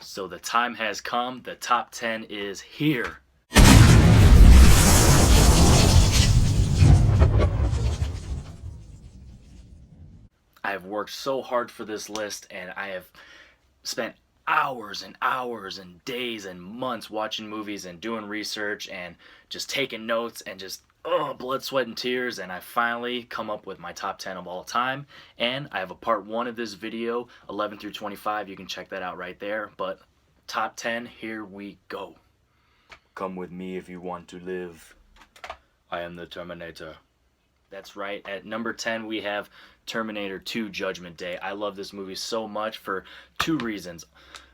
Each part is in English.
So the time has come. The top 10 is here. I have worked so hard for this list, and I have spent hours and hours and days and months watching movies and doing research and just taking notes and just blood, sweat, and tears. And I finally come up with my top 10 of all time. And I have a part 1 of this video, 11 through 25. You can check that out right there. But top 10, here we go. Come with me if you want to live. I am the Terminator. That's right. At number 10, we have Terminator 2 Judgment Day. I love this movie so much for 2 reasons.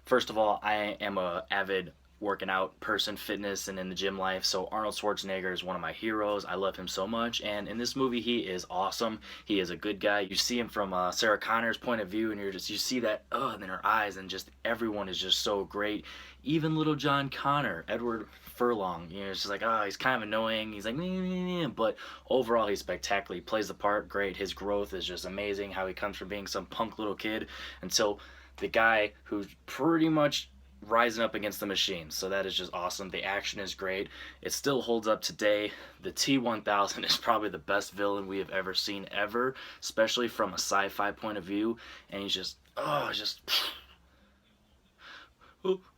First of all, I am a avid working out person, fitness and in the gym life, so Arnold Schwarzenegger is one of my heroes. I love him so much, and in this movie he is awesome. He is a good guy. You see him from Sarah Connor's point of view, and you see that in her eyes, and just everyone is just so great. Even little John Connor, Edward Furlong, it's just like, he's kind of annoying. He's like, but overall he's spectacular. He plays the part great. His growth is just amazing. How he comes from being some punk little kid until the guy who's pretty much rising up against the machine. So that is just awesome. The action is great. It still holds up today. The T-1000 is probably the best villain we have ever seen ever, especially from a sci-fi point of view. And he's just, well,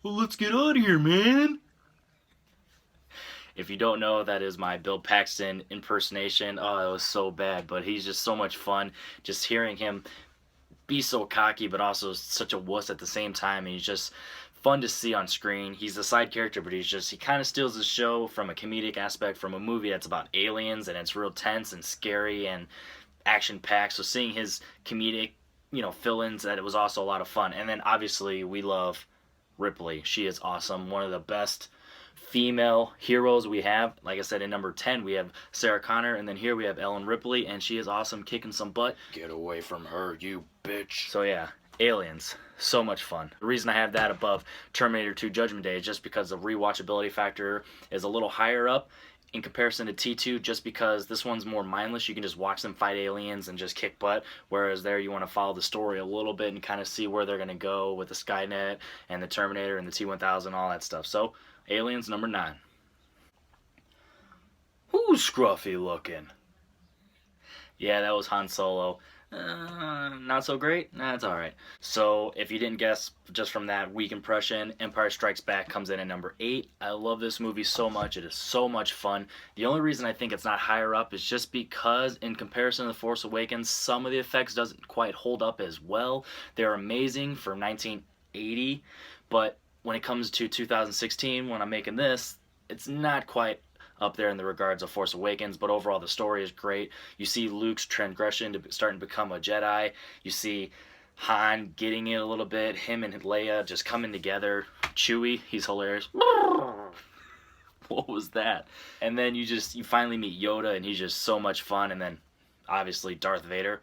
let's get out of here, man. If you don't know, that is my Bill Paxton impersonation. Oh, it was so bad, but he's just so much fun. Just hearing him be so cocky, but also such a wuss at the same time. And he's just fun to see on screen. He's a side character, but he kind of steals the show from a comedic aspect from a movie that's about aliens, and it's real tense and scary and action-packed. So seeing his comedic, fill-ins, that it was also a lot of fun. And then obviously we love Ripley. She is awesome. One of the best female heroes we have. Like I said, in number 10 we have Sarah Connor, and then here we have Ellen Ripley, and she is awesome, kicking some butt. Get away from her, you bitch. So yeah, aliens, so much fun. The reason I have that above Terminator 2 Judgment Day is just because the rewatchability factor is a little higher up in comparison to T2, just because this one's more mindless. You can just watch them fight aliens and just kick butt, whereas there you want to follow the story a little bit and kind of see where they're going to go with the Skynet and the Terminator and the T-1000, all that stuff. So Aliens, number 9. Who's scruffy looking? Yeah, that was Han Solo. Not so great? Nah, it's alright. So, if you didn't guess just from that weak impression, Empire Strikes Back comes in at number 8. I love this movie so much. It is so much fun. The only reason I think it's not higher up is just because, in comparison to The Force Awakens, some of the effects doesn't quite hold up as well. They're amazing for 1980, but when it comes to 2016, when I'm making this, it's not quite up there in the regards of Force Awakens, but overall the story is great. You see Luke's transgression to starting to become a Jedi. You see Han getting it a little bit. Him and Leia just coming together. Chewie, he's hilarious. What was that? And then you finally meet Yoda, and he's just so much fun. And then obviously Darth Vader.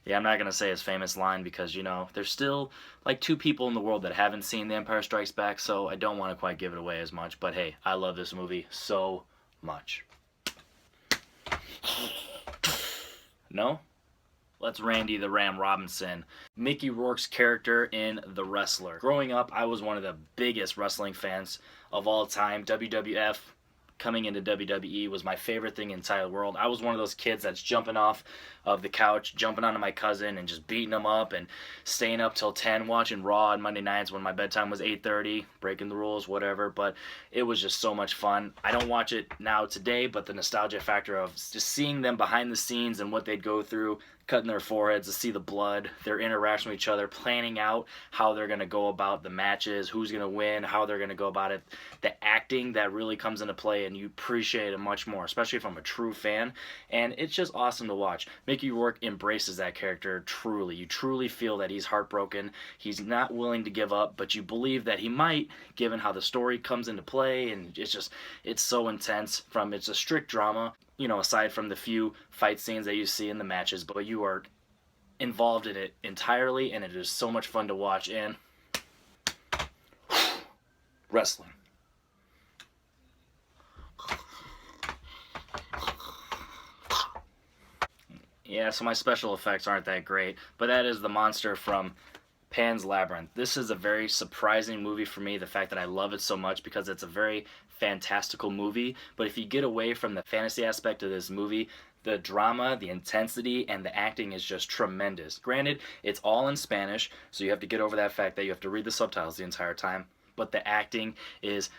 Yeah, I'm not going to say his famous line because, there's still like 2 people in the world that haven't seen The Empire Strikes Back, so I don't want to quite give it away as much. But hey, I love this movie so much. No? Let's Randy the Ram Robinson. Mickey Rourke's character in The Wrestler. Growing up, I was one of the biggest wrestling fans of all time. WWF. Coming into WWE was my favorite thing in the entire world. I was one of those kids that's jumping off of the couch, jumping onto my cousin and just beating him up and staying up till 10 watching Raw on Monday nights when my bedtime was 8:30, breaking the rules, whatever. But it was just so much fun. I don't watch it now today, but the nostalgia factor of just seeing them behind the scenes and what they'd go through, cutting their foreheads to see the blood, their interaction with each other, planning out how they're going to go about the matches, who's going to win, how they're going to go about it. The acting that really comes into play, and you appreciate it much more, especially if I'm a true fan. And it's just awesome to watch. Mickey Rourke embraces that character truly. You truly feel that he's heartbroken. He's not willing to give up, but you believe that he might, given how the story comes into play. And it's so intense. It's a strict drama, aside from the few fight scenes that you see in the matches, but you are involved in it entirely, and it is so much fun to watch. And wrestling. Yeah, so my special effects aren't that great, but that is the monster from Pan's Labyrinth. This is a very surprising movie for me, the fact that I love it so much because it's a very fantastical movie. But if you get away from the fantasy aspect of this movie, the drama, the intensity, and the acting is just tremendous. Granted, it's all in Spanish, so you have to get over that fact that you have to read the subtitles the entire time. But the acting is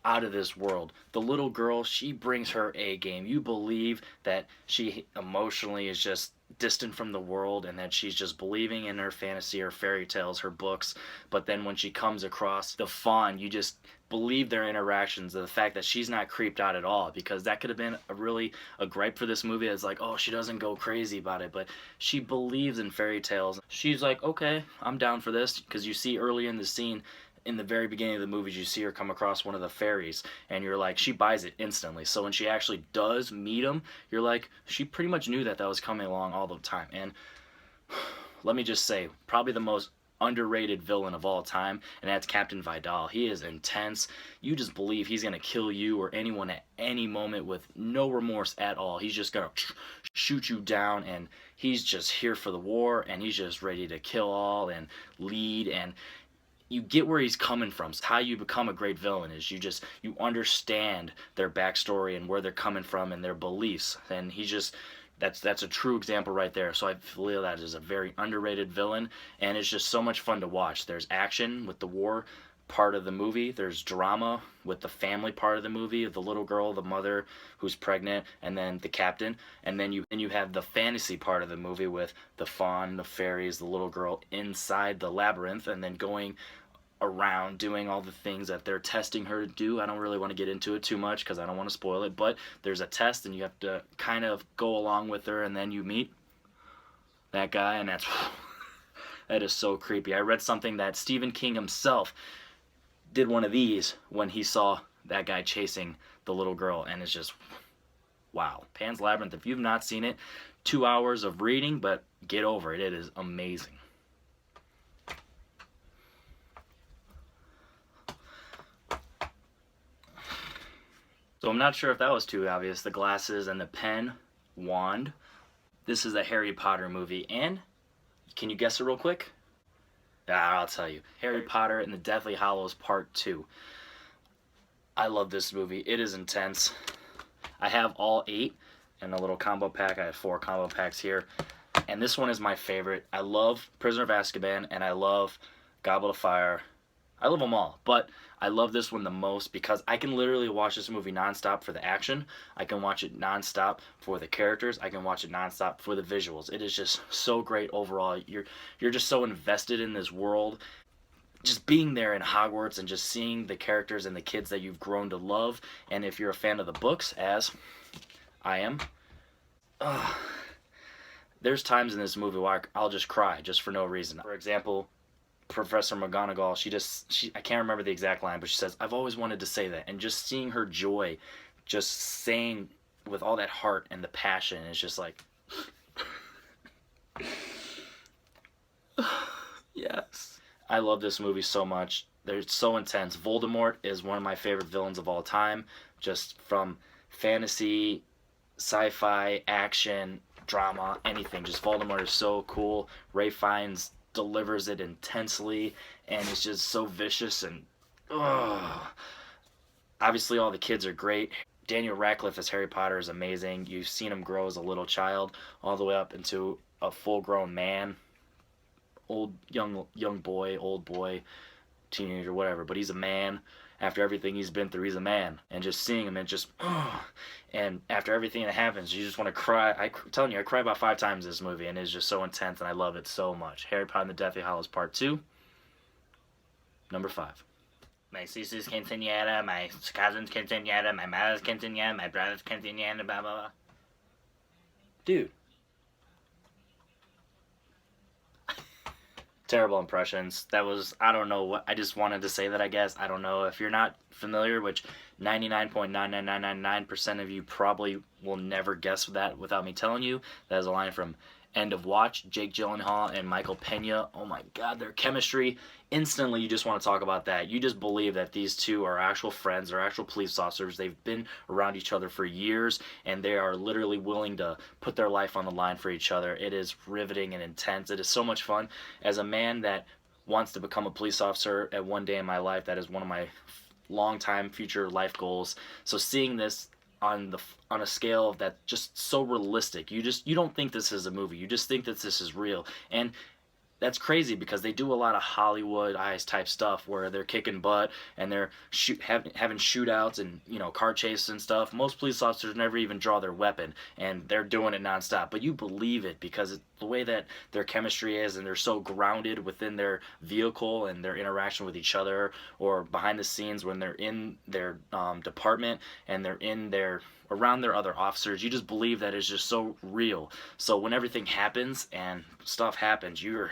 out of this world. The little girl, she brings her A game. You believe that she emotionally is just distant from the world and that she's just believing in her fantasy, her fairy tales, her books. But then when she comes across the fawn, you just believe their interactions, the fact that she's not creeped out at all, because that could have been a gripe for this movie. It's like, oh, she doesn't go crazy about it, but she believes in fairy tales. She's like, okay, I'm down for this, because you see early in the scene, in the very beginning of the movies, you see her come across one of the fairies, and you're like, she buys it instantly. So when she actually does meet him, you're like, she pretty much knew that that was coming along all the time. And let me just say, probably the most underrated villain of all time, and that's Captain Vidal. He is intense. You just believe he's gonna kill you or anyone at any moment with no remorse at all. He's just gonna shoot you down, and he's just here for the war, and he's just ready to kill all and lead. And you get where he's coming from. It's how you become a great villain, is you understand their backstory and where they're coming from and their beliefs. And he just that's a true example right there. So I feel that is a very underrated villain, and it's just so much fun to watch. There's action with the war part of the movie. There's drama with the family part of the movie, of the little girl, the mother who's pregnant, and then the captain. And then you have the fantasy part of the movie with the fawn, the fairies, the little girl inside the labyrinth, and then going around doing all the things that they're testing her to do. I don't really want to get into it too much because I don't want to spoil it, but there's a test and you have to kind of go along with her, and then you meet that guy, and that is so creepy. I read something that Stephen King himself did one of these when he saw that guy chasing the little girl, and it's just wow. Pan's Labyrinth, if you've not seen it, 2 hours of reading, but get over it. It is amazing. So I'm not sure if that was too obvious. The glasses and the pen, wand. This is a Harry Potter movie, and can you guess it real quick? I'll tell you. Harry Potter and the Deathly Hallows Part 2. I love this movie. It is intense. I have all 8 in a little combo pack. I have 4 combo packs here. And this one is my favorite. I love Prisoner of Azkaban, and I love Goblet of Fire. I love them all, but I love this one the most because I can literally watch this movie nonstop for the action. I can watch it nonstop for the characters. I can watch it nonstop for the visuals. It is just so great overall. You're just so invested in this world. Just being there in Hogwarts and just seeing the characters and the kids that you've grown to love. And if you're a fan of the books, as I am, there's times in this movie where I'll just cry just for no reason. For example, Professor McGonagall, she I can't remember the exact line, but she says, "I've always wanted to say that." And just seeing her joy, just saying with all that heart and the passion, it's just like, yes. I love this movie so much. It's so intense. Voldemort is one of my favorite villains of all time, just from fantasy, sci-fi, action, drama, anything. Just Voldemort is so cool. Ralph Fiennes delivers it intensely, and it's just so vicious. And obviously all the kids are great. Daniel Radcliffe as Harry Potter is amazing. You've seen him grow as a little child all the way up into a full-grown man, young boy, old boy, teenager, whatever, but he's a man. After everything he's been through, he's a man. And just seeing him, and just and after everything that happens, you just want to cry. I'm telling you, I cried about 5 times this movie, and it's just so intense, and I love it so much. Harry Potter and the Deathly Hallows Part 2, number 5. My sister's quinceañera, my cousin's quinceañera, my mother's quinceañera, my brother's quinceañera, blah, blah, blah. Dude. Terrible impressions. That was, I don't know what, I just wanted to say that, I guess. I don't know if you're not familiar, which 99.99999% of you probably will never guess that without me telling you. That is a line from end of watch. Jake Gyllenhaal and Michael Pena, oh my god, their chemistry, instantly you just want to talk about that. You just believe that these two are actual friends, they're actual police officers, they've been around each other for years, and they are literally willing to put their life on the line for each other. It is riveting and intense. It is so much fun. As a man that wants to become a police officer at one day in my life, that is one of my long-time future life goals. So seeing this on a scale that just so realistic, you don't think this is a movie, you just think that this is real. And that's crazy because they do a lot of Hollywood eyes type stuff where they're kicking butt and they're having shootouts and, you know, car chases and stuff. Most police officers never even draw their weapon and they're doing it nonstop. But you believe it because it's the way that their chemistry is, and they're so grounded within their vehicle and their interaction with each other, or behind the scenes when they're in their department and they're in their around their other officers. You just believe that it's just so real. So when everything happens and stuff happens, you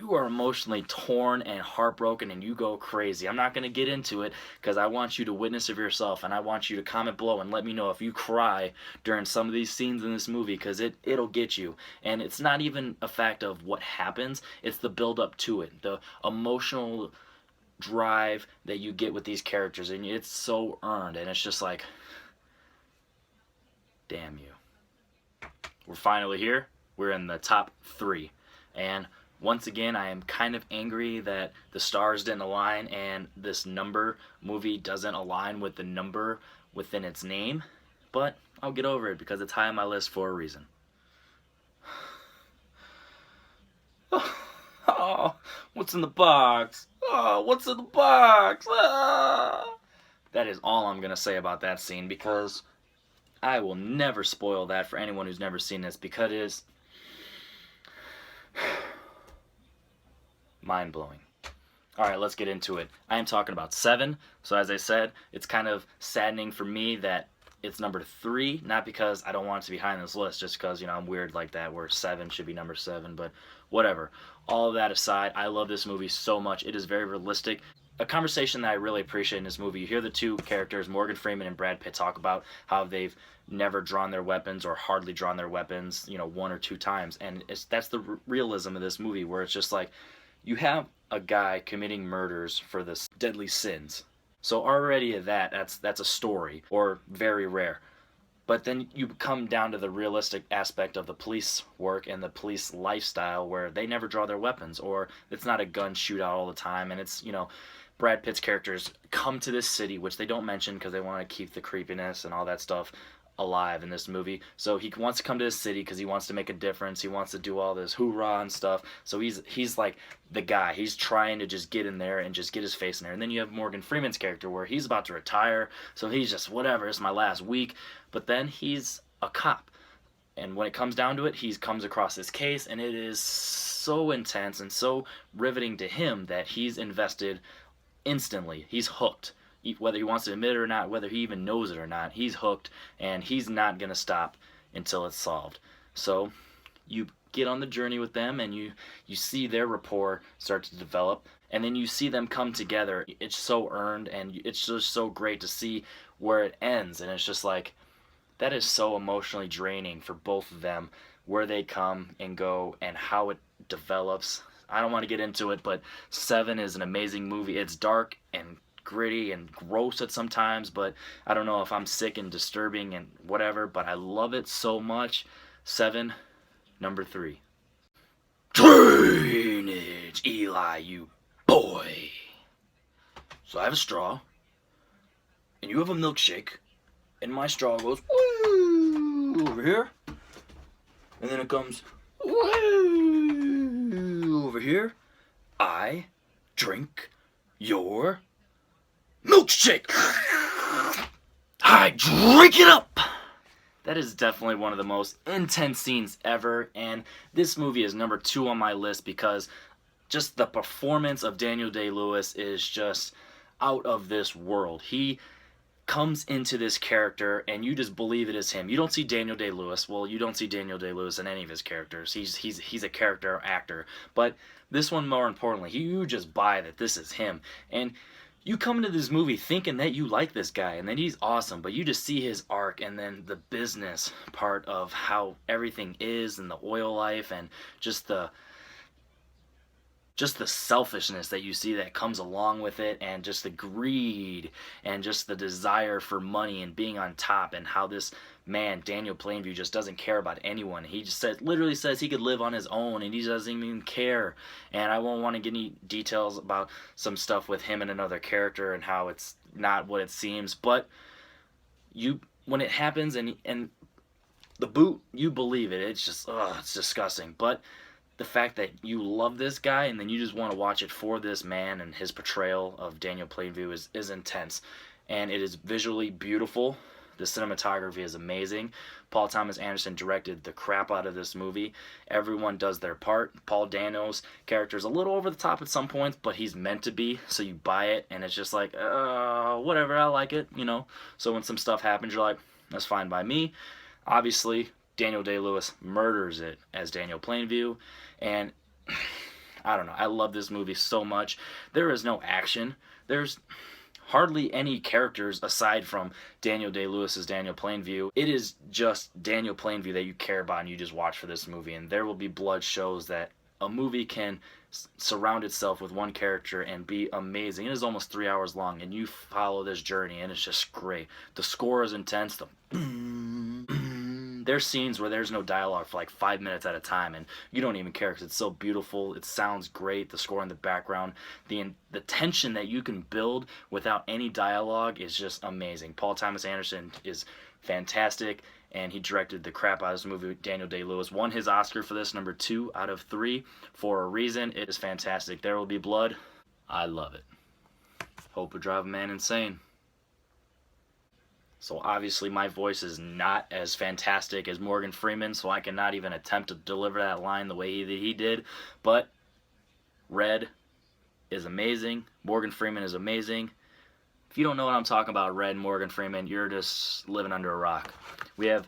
are emotionally torn and heartbroken and you go crazy. I'm not going to get into it because I want you to witness it yourself, and I want you to comment below and let me know if you cry during some of these scenes in this movie, because it'll get you. And it's not even a fact of what happens, it's the build up to it, the emotional drive that you get with these characters, and it's so earned, and it's just like, damn you. We're finally here. We're in the top 3. And once again, I am kind of angry that the stars didn't align and this number movie doesn't align with the number within its name. But I'll get over it because it's high on my list for a reason. Oh, what's in the box? Oh, what's in the box? Ah. That is all I'm going to say about that scene, because I will never spoil that for anyone who's never seen this, because it is mind-blowing. Alright, let's get into it. I am talking about 7. So as I said, it's kind of saddening for me that it's number 3. Not because I don't want it to be high on this list, just because, you know, I'm weird like that, where 7 should be number 7, but whatever. All of that aside, I love this movie so much. It is very realistic. A conversation that I really appreciate in this movie, you hear the two characters, Morgan Freeman and Brad Pitt, talk about how they've never drawn their weapons, or hardly drawn their weapons, you know, 1 or 2 times. And that's the realism of this movie, where it's just like, you have a guy committing murders for this deadly sins. So already that's a story, or very rare. But then you come down to the realistic aspect of the police work and the police lifestyle, where they never draw their weapons, or it's not a gun shootout all the time, and it's, you know, Brad Pitt's characters come to this city, which they don't mention because they want to keep the creepiness and all that stuff alive in this movie. So he wants to come to this city because he wants to make a difference. He wants to do all this hoorah and stuff. So he's like the guy. He's trying to just get in there and just get his face in there. And then you have Morgan Freeman's character, where he's about to retire. So he's just, whatever, it's my last week. But then he's a cop. And when it comes down to it, he comes across this case, and it is so intense and so riveting to him that he's invested instantly. He's hooked. Whether he wants to admit it or not, whether he even knows it or not, he's hooked, and he's not going to stop until it's solved. So you get on the journey with them, and you see their rapport start to develop, and then you see them come together. It's so earned, and it's just so great to see where it ends, and it's just like, that is so emotionally draining for both of them, where they come and go and how it develops. I don't want to get into it, but 7 is an amazing movie. It's dark and gritty and gross at sometimes, but I don't know if I'm sick and disturbing and whatever, but I love it so much. 7, number 3. Drainage, Eli, you boy. So I have a straw, and you have a milkshake, and my straw goes woo over here, and then it comes woo over here. I drink your milkshake. I drink it up. That is definitely one of the most intense scenes ever, and this movie is number 2 on my list because just the performance of Daniel Day-Lewis is just out of this world. He comes into this character and you just believe it is him. You don't see Daniel Day-Lewis. Well, you don't see Daniel Day-Lewis in any of his characters. He's a character actor. But this one, more importantly, you just buy that this is him. And You come into this movie thinking that you like this guy and that he's awesome, but you just see his arc and then the business part of how everything is and the oil life and just the just the selfishness that you see that comes along with it, and just the greed and just the desire for money and being on top, and how this man Daniel Plainview just doesn't care about anyone. He just says, literally says, he could live on his own and he doesn't even care. And I won't want to get any details about some stuff with him and another character and how it's not what it seems, but you, when it happens and the boot, you believe it. It's just, it's disgusting. But the fact that you love this guy and then you just want to watch it for this man and his portrayal of Daniel Plainview is intense. And it is visually beautiful. The cinematography is amazing. Paul Thomas Anderson directed the crap out of this movie. Everyone does their part. Paul Dano's character is a little over the top at some points, but he's meant to be, so you buy it, and it's just like, whatever, I like it, you know? So when some stuff happens, you're like, that's fine by me. Obviously, Daniel Day-Lewis murders it as Daniel Plainview, and I don't know, I love this movie so much. There is no action. There's hardly any characters aside from Daniel Day-Lewis's Daniel Plainview. It is just Daniel Plainview that you care about and you just watch for this movie. And There Will Be Blood shows that a movie can surround itself with one character and be amazing. It is almost 3 hours long, and you follow this journey, and it's just great. The score is intense. There's scenes where there's no dialogue for like 5 minutes at a time, and you don't even care because it's so beautiful. It sounds great. The score in the background, the tension that you can build without any dialogue is just amazing. Paul Thomas Anderson is fantastic, and he directed the crap out of this movie. Daniel Day-Lewis won his Oscar for this, number 2 out of 3, for a reason. It is fantastic. There Will Be Blood. I love it. Hope would drive a man insane. So obviously my voice is not as fantastic as Morgan Freeman, so I cannot even attempt to deliver that line the way he did. But Red is amazing. Morgan Freeman is amazing. If you don't know what I'm talking about, Red and Morgan Freeman, you're just living under a rock. We have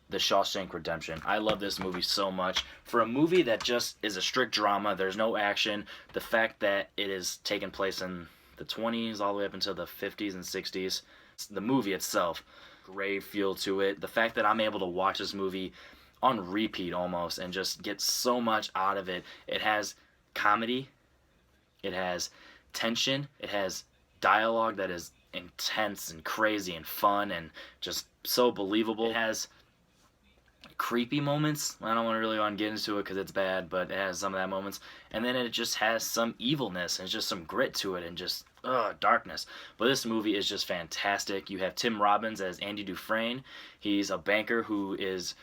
The Shawshank Redemption. I love this movie so much. For a movie that just is a strict drama, there's no action, the fact that it is taking place in the 20s all the way up until the 50s and 60s, the movie itself, great feel to it. The fact that I'm able to watch this movie on repeat almost and just get so much out of it. It has comedy, it has tension, it has dialogue that is intense and crazy and fun and just so believable. It has creepy moments. I don't really want to get into it because it's bad, but it has some of that moments. And then it just has some evilness and just some grit to it and just darkness. But this movie is just fantastic. You have Tim Robbins as Andy Dufresne. He's a banker who is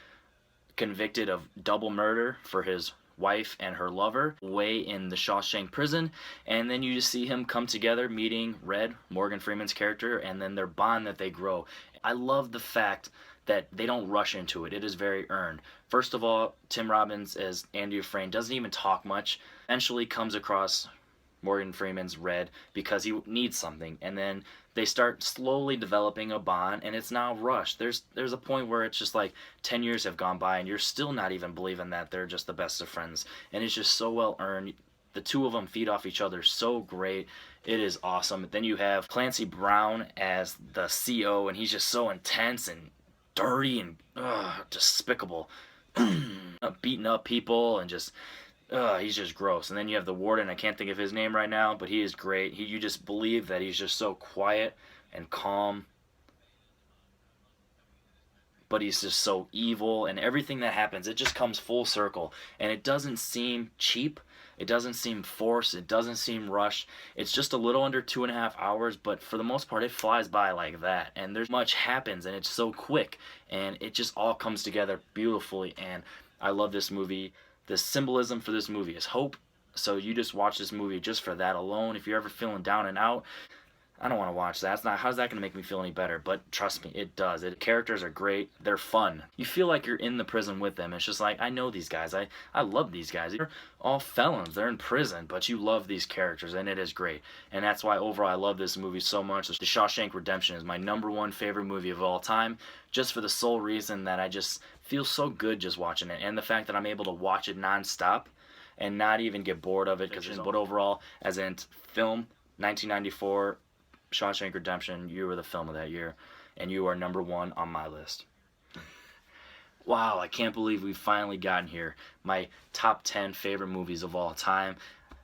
convicted of double murder for his wife and her lover way in the Shawshank prison, and then you just see him come together meeting Red, Morgan Freeman's character, and then their bond that they grow. I love the fact that they don't rush into it. It is very earned. First of all, Tim Robbins as Andy Dufresne doesn't even talk much. Eventually comes across Morgan Freeman's Red because he needs something, and then they start slowly developing a bond, and it's not rushed. There's a point where it's just like 10 years have gone by and you're still not even believing that they're just the best of friends, and it's just so well earned. The two of them feed off each other so great. It is awesome. Then you have Clancy Brown as the CO, and he's just so intense and dirty and despicable, beating up people and just he's just gross. And then you have the warden. I can't think of his name right now, but he is great. You just believe that he's just so quiet and calm, but he's just so evil, and everything that happens, it just comes full circle, and it doesn't seem cheap. It doesn't seem forced. It doesn't seem rushed. It's just a little under 2.5 hours, but for the most part, it flies by like that. And there's much happens, and it's so quick, and it just all comes together beautifully. And I love this movie. The symbolism for this movie is hope. So you just watch this movie just for that alone. If you're ever feeling down and out, I don't want to watch that. It's not, how's that going to make me feel any better? But trust me, it does. Characters are great. They're fun. You feel like you're in the prison with them. It's just like, I know these guys. I love these guys. They're all felons. They're in prison, but you love these characters, and it is great. And that's why overall I love this movie so much. The Shawshank Redemption is my #1 favorite movie of all time, just for the sole reason that I just feel so good just watching it, and the fact that I'm able to watch it nonstop and not even get bored of it. But overall, as a film, 1994, Shawshank Redemption, you were the film of that year, and you are number one on my list. Wow, I can't believe we've finally gotten here. My top 10 favorite movies of all time.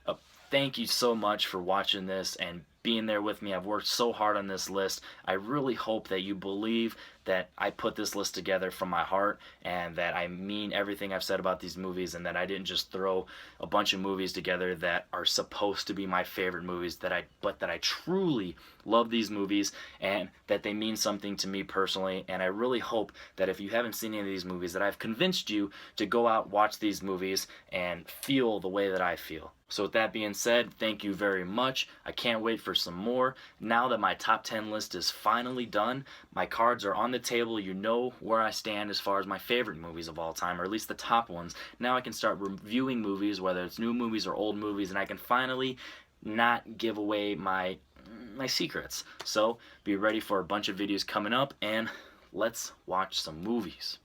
Uh, Thank you so much for watching this and being there with me. I've worked so hard on this list. I really hope that you believe that I put this list together from my heart and that I mean everything I've said about these movies, and that I didn't just throw a bunch of movies together that are supposed to be my favorite movies, but that I truly love these movies and that they mean something to me personally. And I really hope that if you haven't seen any of these movies, that I've convinced you to go out, watch these movies, and feel the way that I feel. So with that being said, thank you very much. I can't wait for some more. Now that my top 10 list is finally done, my cards are on the table. You know where I stand as far as my favorite movies of all time, or at least the top ones. Now I can start reviewing movies, whether it's new movies or old movies, and I can finally not give away my secrets. So be ready for a bunch of videos coming up, and let's watch some movies.